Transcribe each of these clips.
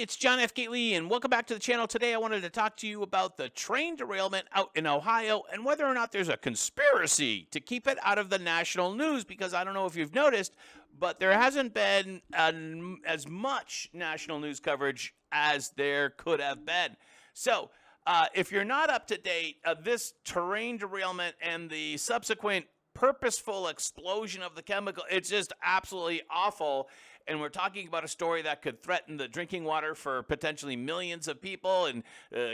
it's John F. Gately, and welcome back to the channel. Today I wanted to talk to you about the train derailment out in Ohio and whether or not there's a conspiracy to keep it out of the national news, because I don't know if you've noticed, but there hasn't been as much national news coverage as there could have been. So if you're not up to date, this train derailment and the subsequent purposeful explosion of the chemical, it's just absolutely awful. And we're talking about a story that could threaten the drinking water for potentially millions of people, and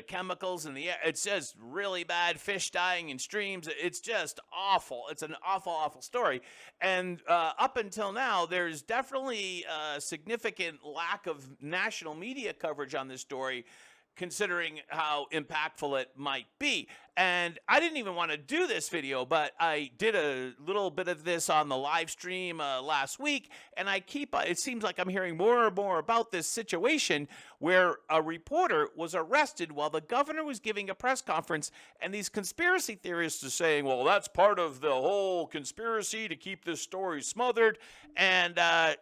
chemicals in the air. It's just really bad. Fish dying in streams. It's just awful. It's an awful, awful story. And up until now, there's definitely a significant lack of national media coverage on this story, considering how impactful it might be. And I didn't even want to do this video, but I did a little bit of this on the live stream last week, and it seems like I'm hearing more and more about this situation where a reporter was arrested while the governor was giving a press conference, and these conspiracy theorists are saying, well, that's part of the whole conspiracy to keep this story smothered. And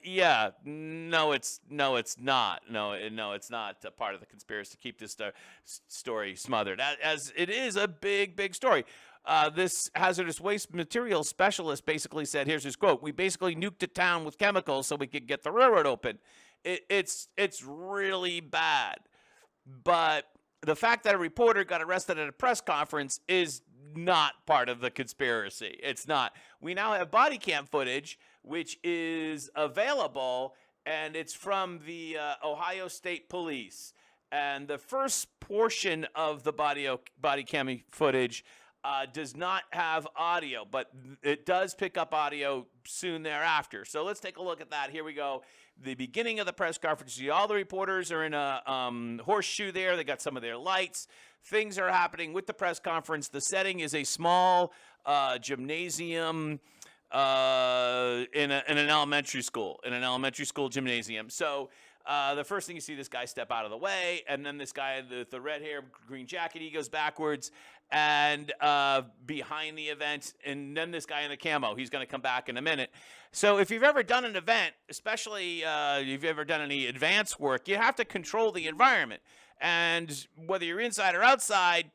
yeah, no, it's not. No, it's not a part of the conspiracy to keep this story smothered, as it is a big story. This hazardous waste materials specialist basically said, here's his quote: "We basically nuked a town with chemicals so we could get the railroad open." It's really bad. But the fact that a reporter got arrested at a press conference is not part of the conspiracy. It's not. We now have body cam footage, which is available, and it's from the Ohio State Police. And the first portion of the body cam footage does not have audio, but it does pick up audio soon thereafter. So let's take a look at that. Here we go. The beginning of the press conference. See, all the reporters are in a horseshoe there. They got some of their lights. Things are happening with the press conference. The setting is a small gymnasium in an elementary school, gymnasium. So the first thing you see, this guy step out of the way, and then this guy with the red hair, green jacket, he goes backwards and behind the event, and then this guy in the camo, he's going to come back in a minute. So if you've ever done an event, especially if you've ever done any advanced work, you have to control the environment. And whether you're inside or outside,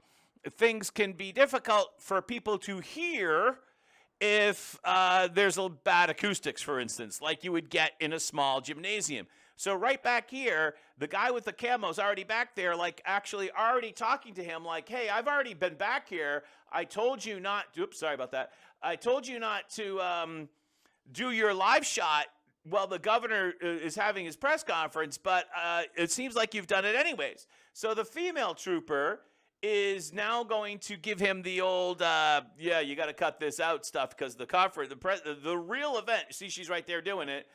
things can be difficult for people to hear if there's a bad acoustics, for instance, like you would get in a small gymnasium. So right back here, the guy with the camo's already back there, like actually already talking to him, like, hey, I've already been back here. I told you not, oops, sorry about that. I told you not to do your live shot while the governor is having his press conference, but it seems like you've done it anyways. So the female trooper is now going to give him the old, yeah, you got to cut this out stuff, because the conference, the real event, see, she's right there doing it.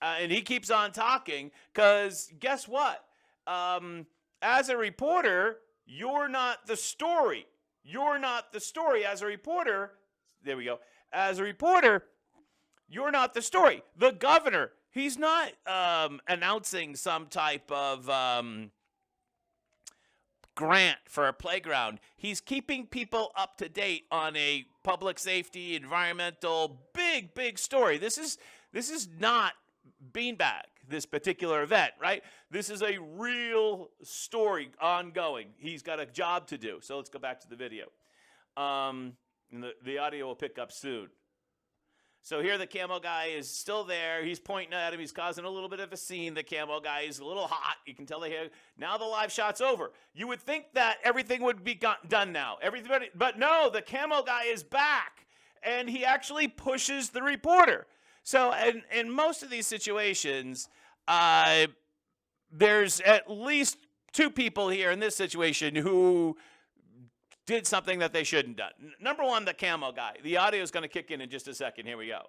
And he keeps on talking, because guess what? As a reporter, you're not the story. You're not the story. As a reporter, there we go. As a reporter, you're not the story. The governor, he's not announcing some type of grant for a playground. He's keeping people up to date on a public safety, environmental, big story. This is not beanbag, this particular event, right? This is a real story ongoing. He's got a job to do. So let's go back to the video. The audio will pick up soon. So here the camo guy is still there. He's pointing at him. He's causing a little bit of a scene. The camo guy is a little hot. You can tell now the live shot's over. You would think that everything would be done now. Everybody, but no, the camo guy is back, and he actually pushes the reporter. So in most of these situations, there's at least two people here in this situation who did something that they shouldn't have done. Number one, the camo guy. The audio is going to kick in just a second. Here we go.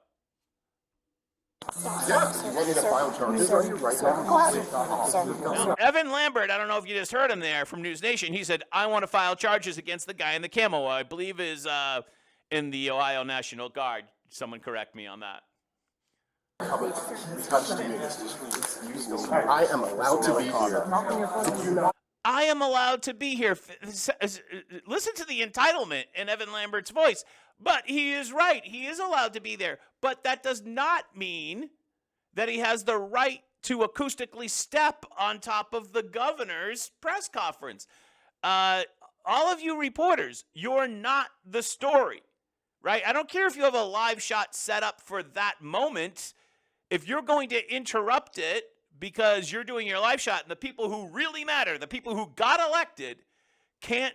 Yes, you want me to file charges on you right now? Now, Evan Lambert, I don't know if you just heard him there from News Nation. He said, I want to file charges against the guy in the camo. I believe is in the Ohio National Guard. Someone correct me on that. I am allowed to be here. I am allowed to be here. Listen to the entitlement in Evan Lambert's voice. But he is right. He is allowed to be there. But that does not mean that he has the right to acoustically step on top of the governor's press conference. All of you reporters, you're not the story, right? I don't care if you have a live shot set up for that moment. If you're going to interrupt it because you're doing your live shot and the people who really matter, the people who got elected, can't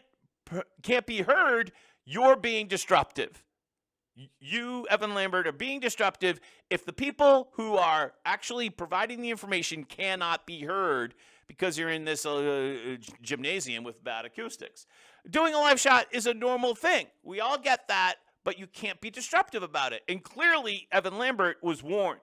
be heard, you're being disruptive. You, Evan Lambert, are being disruptive if the people who are actually providing the information cannot be heard because you're in this gymnasium with bad acoustics. Doing a live shot is a normal thing. We all get that, but you can't be disruptive about it. And clearly, Evan Lambert was warned.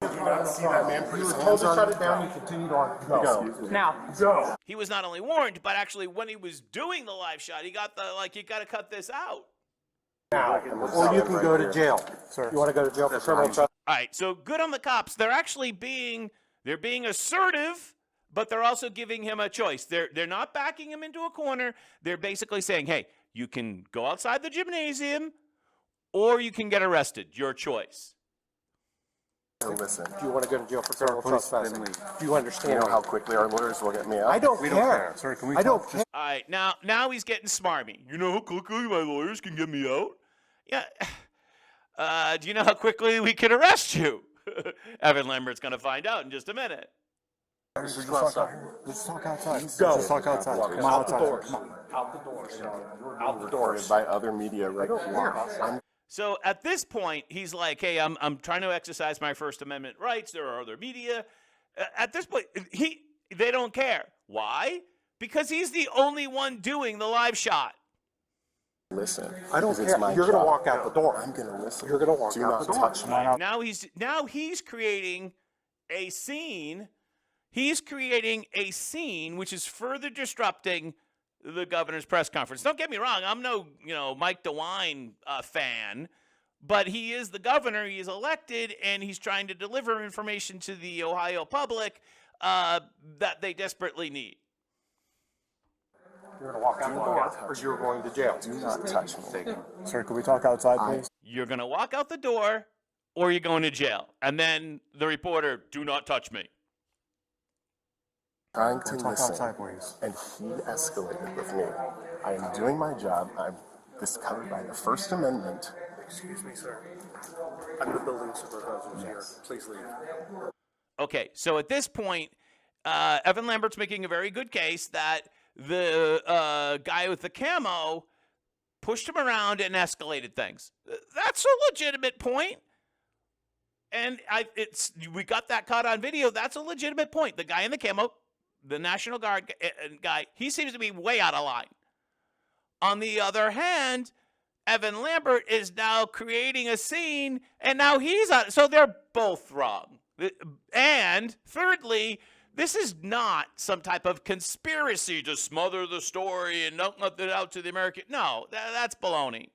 Did you not see that man put his hands on? Shut it down and continued on. Go. Now. Go. He was not only warned, but actually when he was doing the live shot, he got the, like, you got to cut this out. Now. Or you can go to jail. Sir. You want to go to jail for criminal trespass? All right, so good on the cops. They're actually being assertive, but they're also giving him a choice. They're not backing him into a corner. They're basically saying, hey, you can go outside the gymnasium or you can get arrested. Your choice. Listen. Do you want to go to jail for criminal trespassing? Do you understand? You know how quickly our lawyers will get me out? I don't care. Sir, can we I don't talk? care. All right, now he's getting smarmy. You know how quickly my lawyers can get me out? Yeah. Do you know how quickly we can arrest you? Evan Lambert's going to find out in just a minute. Let's talk outside. Go. Let's talk outside. Come on, Out the outside. doors. Come on. Out the doors. Out the doors. By other media right here. So at this point, he's like, hey, I'm trying to exercise my First Amendment rights. There are other media. At this point, they don't care. Why? Because he's the only one doing the live shot. Listen. I don't care. It's my You're going to job. walk out the door. I'm going to listen. You're going to walk Do out not the door. touch me. Now he's creating a scene. He's creating a scene which is further disrupting the governor's press conference. Don't get me wrong. I'm no, Mike DeWine fan, but he is the governor. He is elected, and he's trying to deliver information to the Ohio public that they desperately need. You're going to walk out the door, or you're going to jail. Do not touch me. Sir, can we talk outside, please? You're going to walk out the door, or you're going to jail. And then the reporter, do not touch me. Trying to Talk listen. outside, please. And he escalated with me. I am doing my job. I'm covered by the First Amendment. Excuse me, sir. I'm the building supervisor here. Please leave. Okay, so at this point, Evan Lambert's making a very good case that the guy with the camo pushed him around and escalated things. That's a legitimate point. And we got that caught on video. That's a legitimate point. The guy in the camo, the National Guard guy, he seems to be way out of line. On the other hand, Evan Lambert is now creating a scene, and now he's out. So they're both wrong. And thirdly, this is not some type of conspiracy to smother the story and not let it out to the American. No, that's baloney.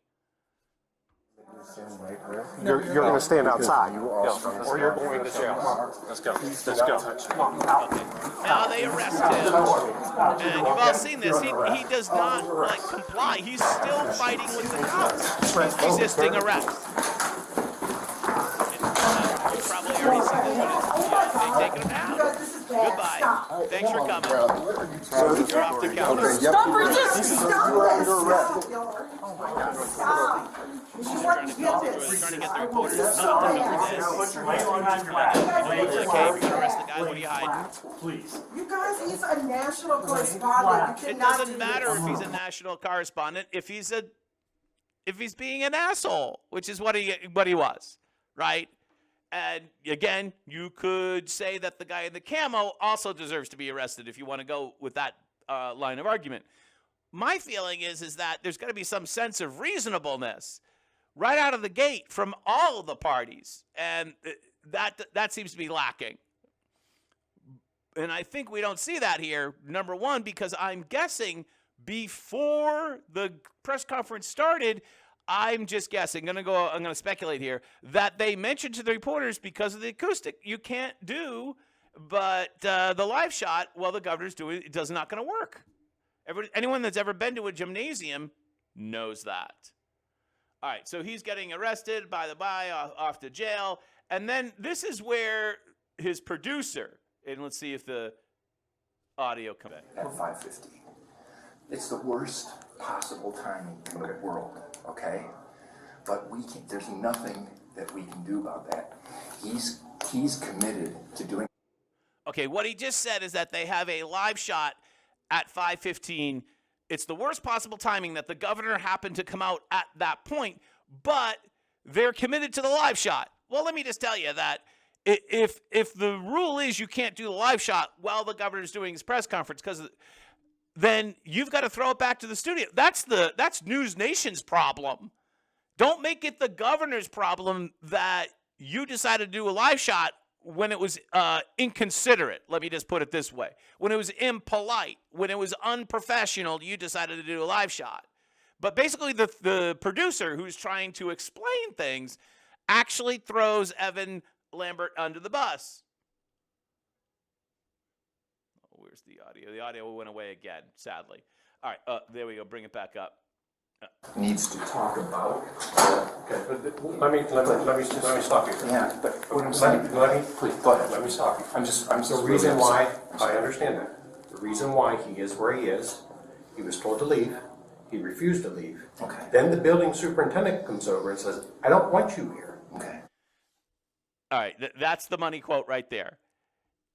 You're going to stand outside, You are or you're going to jail. Let's go. Let's go. Now they arrest him, and you've all seen this. He does not comply. He's still fighting with the cops. He's resisting arrest. You've probably already seen this one. They've taken him down. Goodbye. Thanks for coming. You're off the counter. Stop resisting! Stop You are this! under arrest. Oh my God, stop! You want to get this? Trying to get the reporters not to cover this. Like, hey, if you're gonna arrest the guy, what are you hiding? You guys, he's a national correspondent. You It cannot doesn't do matter this. if he's a national correspondent, if he's being an asshole, which is what he was, right? And again, you could say that the guy in the camo also deserves to be arrested if you want to go with that line of argument. My feeling is that there's got to be some sense of reasonableness right out of the gate from all of the parties, and that seems to be lacking. And I think we don't see that here, number one, because I'm guessing before the press conference started, I'm just guessing, I'm going to speculate here, that they mentioned to the reporters because of the acoustic, you can't do, but the live shot while the governor's doing it is not going to work. Anyone that's ever been to a gymnasium knows that. All right, so he's getting arrested, by the by, off to jail. And then this is where his producer, and let's see if the audio comes back. At 5:50. It's the worst possible timing in the world, okay? But we can, there's nothing that we can do about that. He's committed to doing. Okay, what he just said is that they have a live shot at 5:15. It's the worst possible timing that the governor happened to come out at that point, but they're committed to the live shot. Well, let me just tell you that if the rule is you can't do the live shot while the governor's doing his press conference, then you've got to throw it back to the studio. That's News Nation's problem. Don't make it the governor's problem that you decided to do a live shot when it was inconsiderate. Let me just put it this way. When it was impolite, when it was unprofessional, you decided to do a live shot. But basically the producer who's trying to explain things actually throws Evan Lambert under the bus. Oh, where's the audio? The audio went away again, sadly. All right, there we go. Bring it back up. Needs to talk about. Okay, but let me stop you. Yeah, but what I'm saying. Let me Please, go ahead. Let me stop you. I'm just The really reason why, upset. I understand that. The reason why he is where he is, he was told to leave. He refused to leave. Okay. Then the building superintendent comes over and says, I don't want you here. Okay. All right, that's the money quote right there.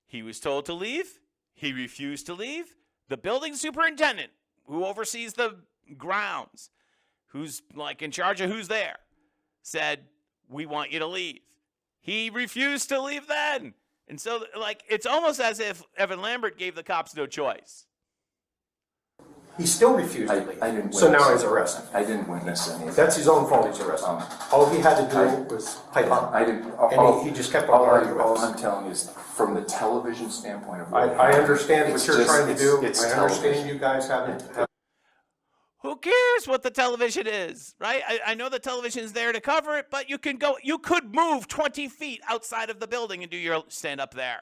He was told to leave. He refused to leave. The building superintendent, who oversees the grounds, who's like in charge of who's there, said, we want you to leave. He refused to leave then. And so, like, it's almost as if Evan Lambert gave the cops no choice. He still refused to leave. I didn't So now witness he's it. arrested. I didn't witness any of That's his own fault he's arrested. All he had to do was pipe up. I didn't. And he just kept on arguing with All us. I'm telling you is, from the television standpoint of what I understand what it's you're just- trying to do. it's I understand television. you guys haven't. Who cares what the television is, right? I know the television's there to cover it, but you could move 20 feet outside of the building and do your stand up there.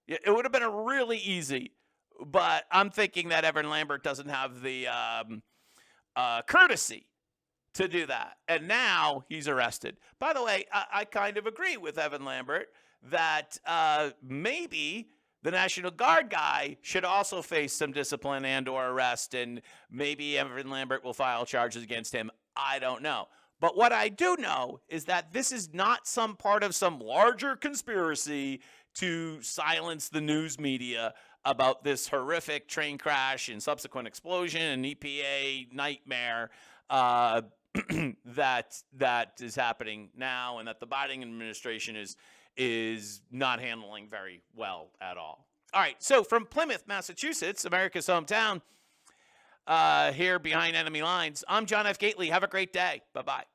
It would have been a really easy, but I'm thinking that Evan Lambert doesn't have the courtesy to do that. And now he's arrested. By the way, I kind of agree with Evan Lambert that maybe the National Guard guy should also face some discipline and or arrest, and maybe Evan Lambert will file charges against him. I don't know. But what I do know is that this is not some part of some larger conspiracy to silence the news media about this horrific train crash and subsequent explosion and EPA nightmare that is happening now, and that the Biden administration is not handling very well at all. All right, so from Plymouth, Massachusetts, America's hometown, here behind enemy lines, I'm John F. Gately. Have a great day. Bye-bye.